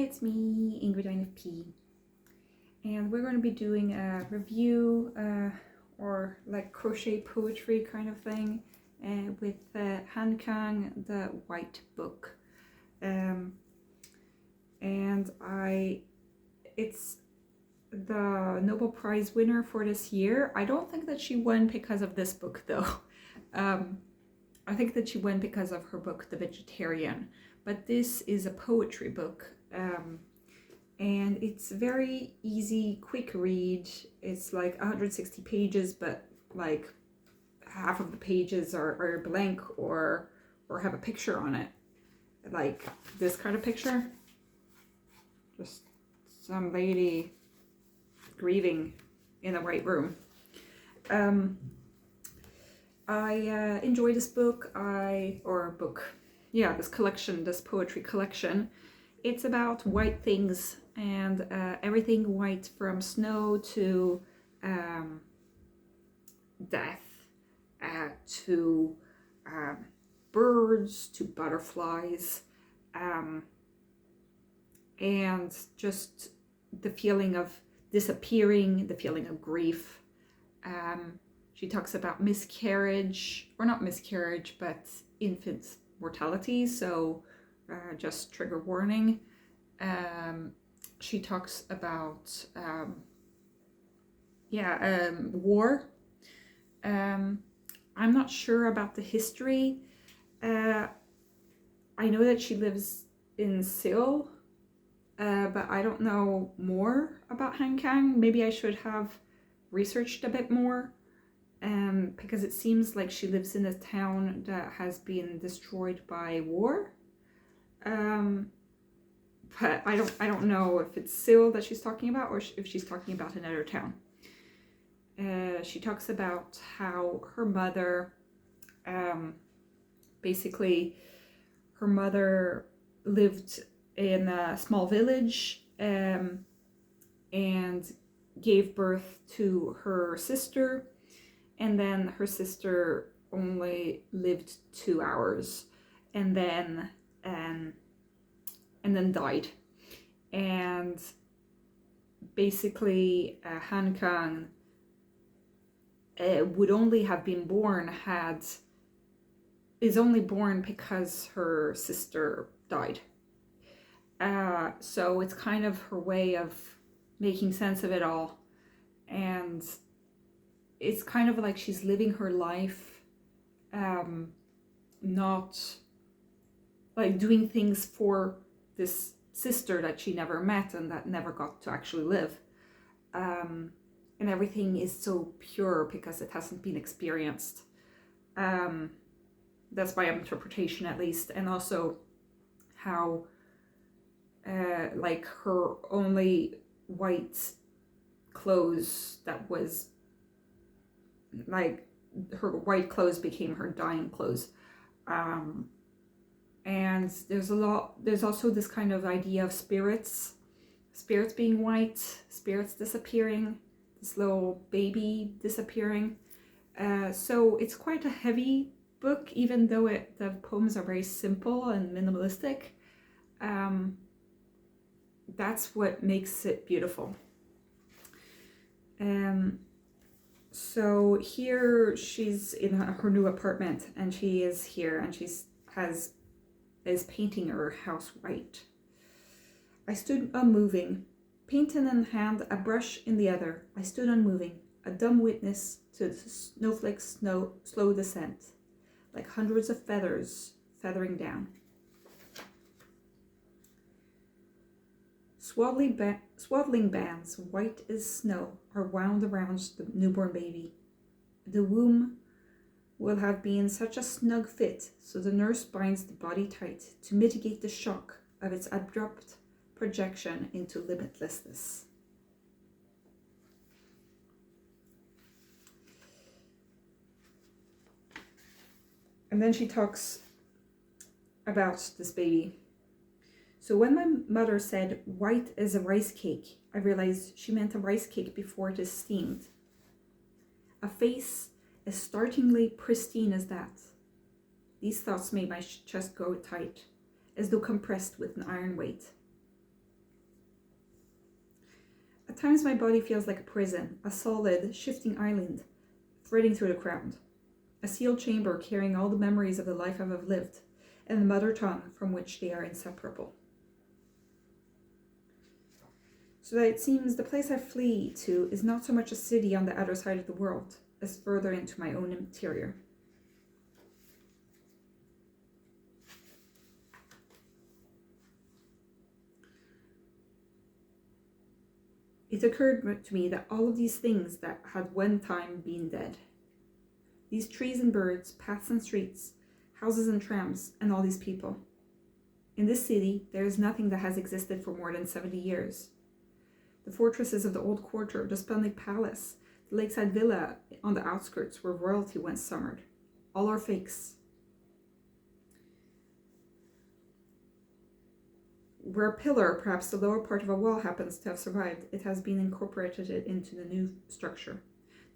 it's me, Ingrid P. And we're going to be doing a review or like crochet poetry kind of thing with Han Kang, The White Book. It's the Nobel Prize winner for this year. I don't think that she won because of this book though. I think that she won because of her book, The Vegetarian. But this is a poetry book. And it's very easy, quick read. It's like 160 pages, but like half of the pages are blank or have a picture on it. Like this kind of picture. Just some lady grieving in a white room. I enjoy this book, this collection, this poetry collection. It's about white things and everything white, from snow to death, to birds, to butterflies, and just the feeling of disappearing, the feeling of grief. She talks about miscarriage, or not miscarriage, but infant mortality, so just trigger warning. She talks about war. I'm not sure about the history. I know that she lives in Seoul, but I don't know more about Han Kang. Maybe I should have researched a bit more, because it seems like she lives in a town that has been destroyed by war. But I don't know if it's Seoul that she's talking about or if she's talking about another town. She talks about how her mother, basically her mother lived in a small village and gave birth to her sister, and then her sister only lived 2 hours and then died. And basically Han Kang would only have been born is only born because her sister died. So it's kind of her way of making sense of it all, and it's kind of like she's living her life, not like doing things for this sister that she never met and that never got to actually live. And everything is so pure because it hasn't been experienced. That's my interpretation, at least. And also how like her only white clothes, that was like her white clothes became her dying clothes. And there's also this kind of idea of spirits being white, spirits disappearing, this little baby disappearing. So it's quite a heavy book, even though the poems are very simple and minimalistic. That's what makes it beautiful. So here she's in her new apartment, and she is here, and is painting her house white. I stood unmoving, paint in hand, a brush in the other. I stood unmoving, a dumb witness to the snowflake's slow descent, like hundreds of feathers feathering down. Swaddling bands, white as snow, are wound around the newborn baby. The womb will have been such a snug fit, so the nurse binds the body tight to mitigate the shock of its abrupt projection into limitlessness. And then she talks about this baby. So when my mother said white as a rice cake, I realized she meant a rice cake before it is steamed. A face as startlingly pristine as that. These thoughts made my chest go tight, as though compressed with an iron weight. At times my body feels like a prison, a solid, shifting island, threading through the ground. A sealed chamber carrying all the memories of the life I have lived, and the mother tongue from which they are inseparable. So that it seems the place I flee to is not so much a city on the other side of the world, as further into my own interior. It occurred to me that all of these things that had one time been dead, these trees and birds, paths and streets, houses and trams, and all these people. In this city, there is nothing that has existed for more than 70 years. The fortresses of the old quarter, the splendid palace, the lakeside villa on the outskirts where royalty once summered, all are fakes. Where a pillar, perhaps the lower part of a wall, happens to have survived, it has been incorporated into the new structure.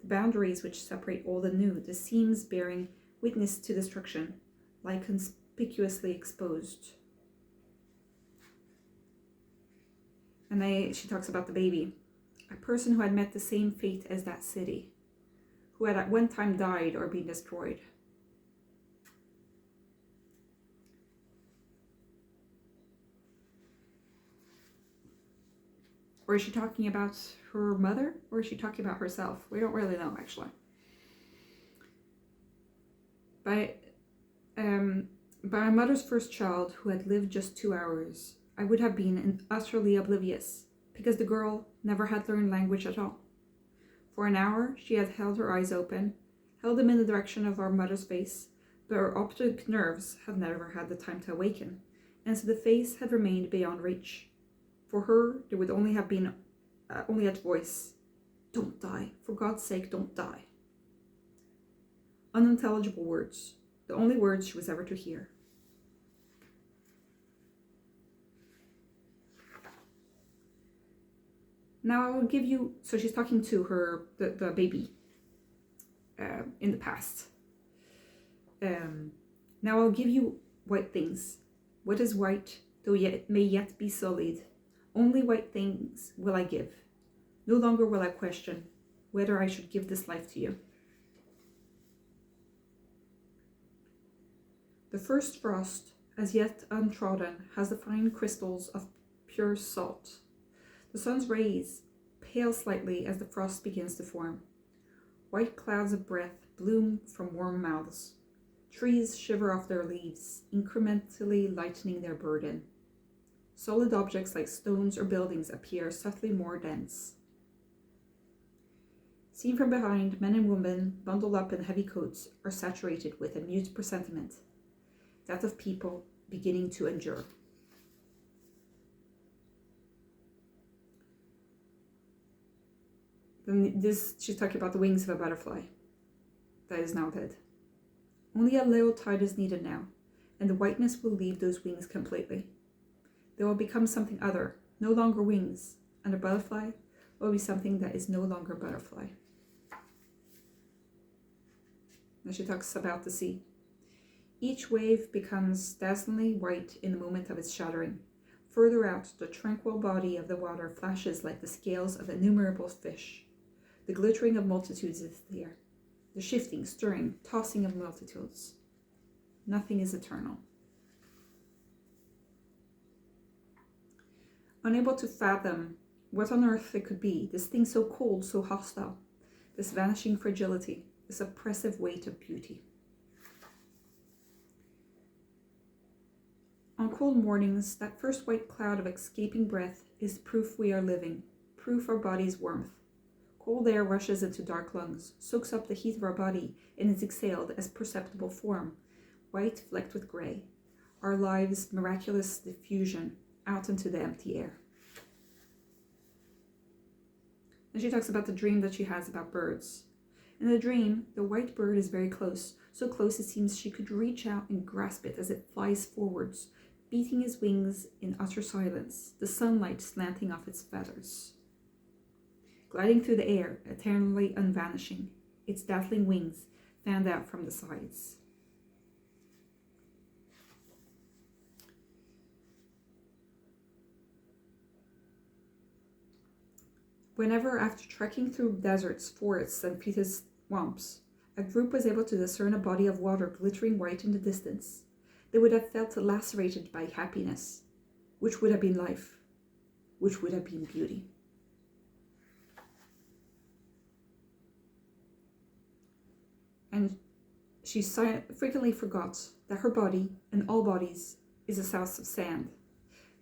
The boundaries which separate old and new, the seams bearing witness to destruction, lie conspicuously exposed. And she talks about the baby, a person who had met the same fate as that city, who had at one time died or been destroyed. Or is she talking about her mother, or is she talking about herself? We don't really know, actually. By my mother's first child, who had lived just 2 hours, I would have been utterly oblivious, because the girl never had learned language at all. For an hour, she had held her eyes open, held them in the direction of our mother's face, but her optic nerves had never had the time to awaken, and so the face had remained beyond reach. For her, there would only have been only that voice, "Don't die, for God's sake, don't die." Unintelligible words, the only words she was ever to hear. Now I will give you, so she's talking to her, the baby, in the past. Now I'll give you white things. What is white, though yet may yet be sullied? Only white things will I give. No longer will I question whether I should give this life to you. The first frost, as yet untrodden, has the fine crystals of pure salt. The sun's rays pale slightly as the frost begins to form. White clouds of breath bloom from warm mouths. Trees shiver off their leaves, incrementally lightening their burden. Solid objects like stones or buildings appear subtly more dense. Seen from behind, men and women, bundled up in heavy coats, are saturated with a mute presentiment, that of people beginning to endure. Then she's talking about the wings of a butterfly that is now dead. Only a little tide is needed now, and the whiteness will leave those wings completely. They will become something other, no longer wings, and a butterfly will be something that is no longer butterfly. Then she talks about the sea. Each wave becomes dazzlingly white in the moment of its shattering. Further out, the tranquil body of the water flashes like the scales of innumerable fish. The glittering of multitudes is there. The shifting, stirring, tossing of multitudes. Nothing is eternal. Unable to fathom what on earth it could be, this thing so cold, so hostile, this vanishing fragility, this oppressive weight of beauty. On cold mornings, that first white cloud of escaping breath is proof we are living, proof our body's warmth. Cold air rushes into dark lungs, soaks up the heat of our body, and is exhaled as perceptible form, white flecked with grey. Our lives' miraculous diffusion out into the empty air. And she talks about the dream that she has about birds. In the dream, the white bird is very close, so close it seems she could reach out and grasp it as it flies forwards, beating his wings in utter silence, the sunlight slanting off its feathers. Gliding through the air, eternally unvanishing, its dazzling wings fanned out from the sides. Whenever, after trekking through deserts, forests, and fetid swamps, a group was able to discern a body of water glittering white in the distance, they would have felt lacerated by happiness, which would have been life, which would have been beauty. And she frequently forgot that her body, and all bodies, is a south of sand.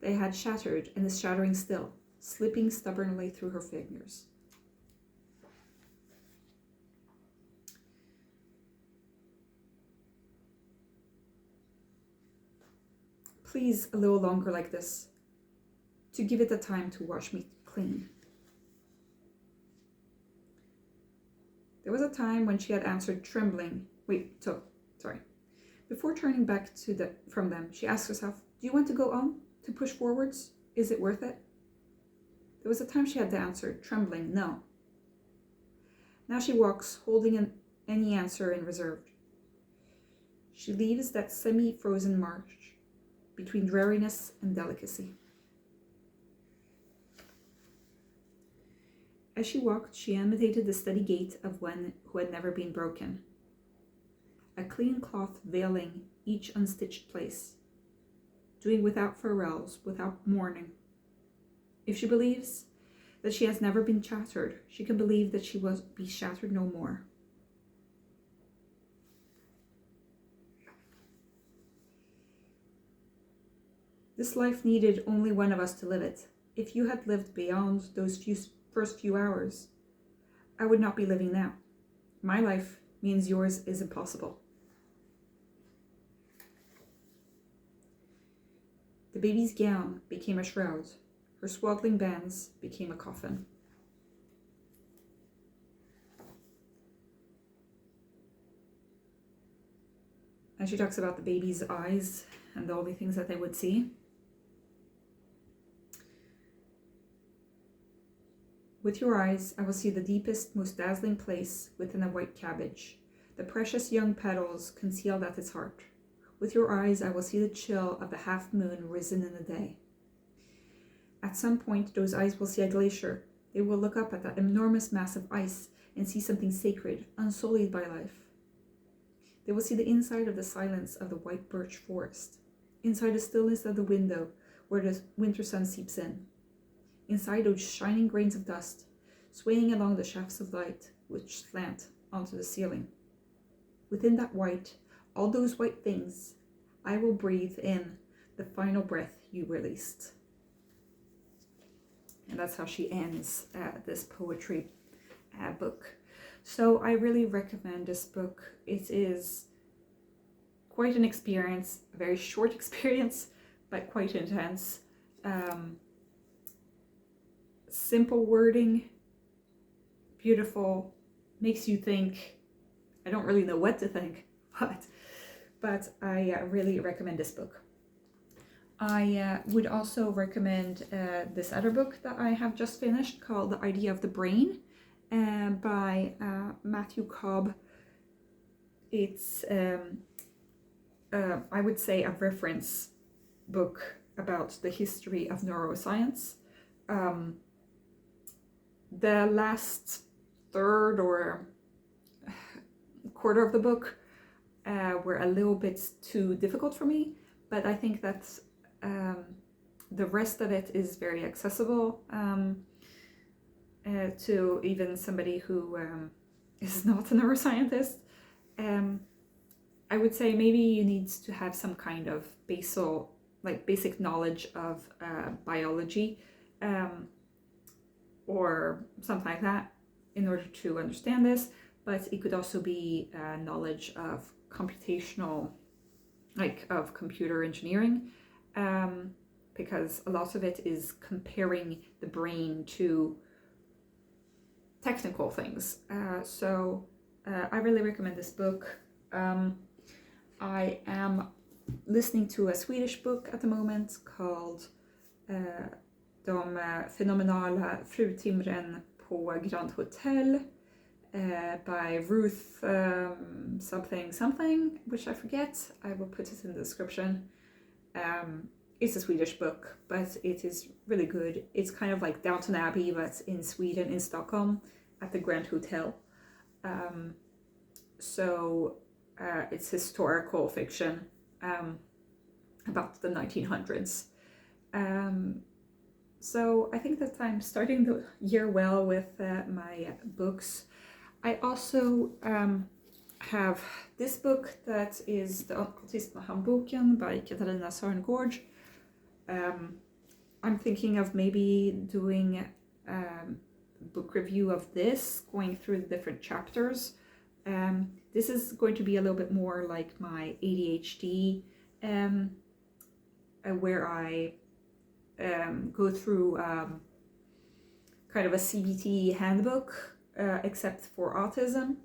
They had shattered and is shattering still, slipping stubbornly through her fingers. Please, a little longer like this, to give it the time to wash me clean. There was a time when she had answered trembling. Before turning back from them, she asked herself, do you want to go on? To push forwards? Is it worth it? There was a time she had to answer, trembling, no. Now she walks, holding any answer in reserve. She leaves that semi-frozen march between dreariness and delicacy. As she walked, she imitated the steady gait of one who had never been broken, a clean cloth veiling each unstitched place, doing without farewells, without mourning. If she believes that she has never been shattered, she can believe that she will be shattered no more. This life needed only one of us to live it. If you had lived beyond those first few hours, I would not be living now. My life means yours is impossible. The baby's gown became a shroud. Her swaddling bands became a coffin. And she talks about the baby's eyes and all the things that they would see. With your eyes, I will see the deepest, most dazzling place within a white cabbage, the precious young petals concealed at its heart. With your eyes, I will see the chill of the half-moon risen in the day. At some point, those eyes will see a glacier. They will look up at that enormous mass of ice and see something sacred, unsullied by life. They will see the inside of the silence of the white birch forest, inside the stillness of the window where the winter sun seeps in, inside those shining grains of dust, swaying along the shafts of light which slant onto the ceiling. Within that white, all those white things, I will breathe in the final breath you released. And that's how she ends this poetry book. So I really recommend this book. It is quite an experience, a very short experience, but quite intense. Simple wording, beautiful, makes you think. I don't really know what to think, but I really recommend this book. I would also recommend this other book that I have just finished called The Idea of the Brain by Matthew Cobb. It's, I would say, a reference book about the history of neuroscience. The last third or quarter of the book were a little bit too difficult for me, but I think that the rest of it is very accessible to even somebody who is not a neuroscientist. I would say maybe you need to have some kind of basic knowledge of biology or something like that in order to understand this, but it could also be knowledge of computational, of computer engineering, because a lot of it is comparing the brain to technical things. So I really recommend this book. I am listening to a Swedish book at the moment called De Fenomenala Fruntimren på Grand Hotel by Ruth something, which I forget. I will put it in the description. it's a Swedish book, but it is really good. It's kind of like Downton Abbey, but in Sweden, in Stockholm, at the Grand Hotel. It's historical fiction about the 1900s. So I think that I'm starting the year well with my books. I also have this book that is The Autism-handboken by Katarina Sörngård. I'm thinking of maybe doing book review of this, going through the different chapters. This is going to be a little bit more like my ADHD, where I go through kind of a CBT handbook, except for autism.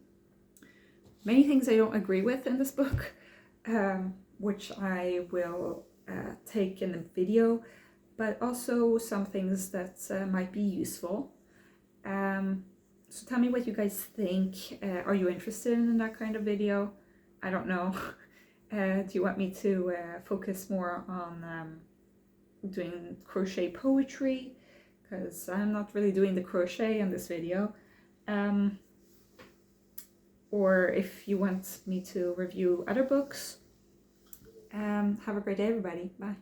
Many things I don't agree with in this book, which I will take in a video, but also some things that might be useful. So tell me what you guys think. Are you interested in that kind of video? I don't know. Do you want me to focus more on doing crochet poetry? Because I'm not really doing the crochet in this video. Or if you want me to review other books. Have a great day, everybody. Bye.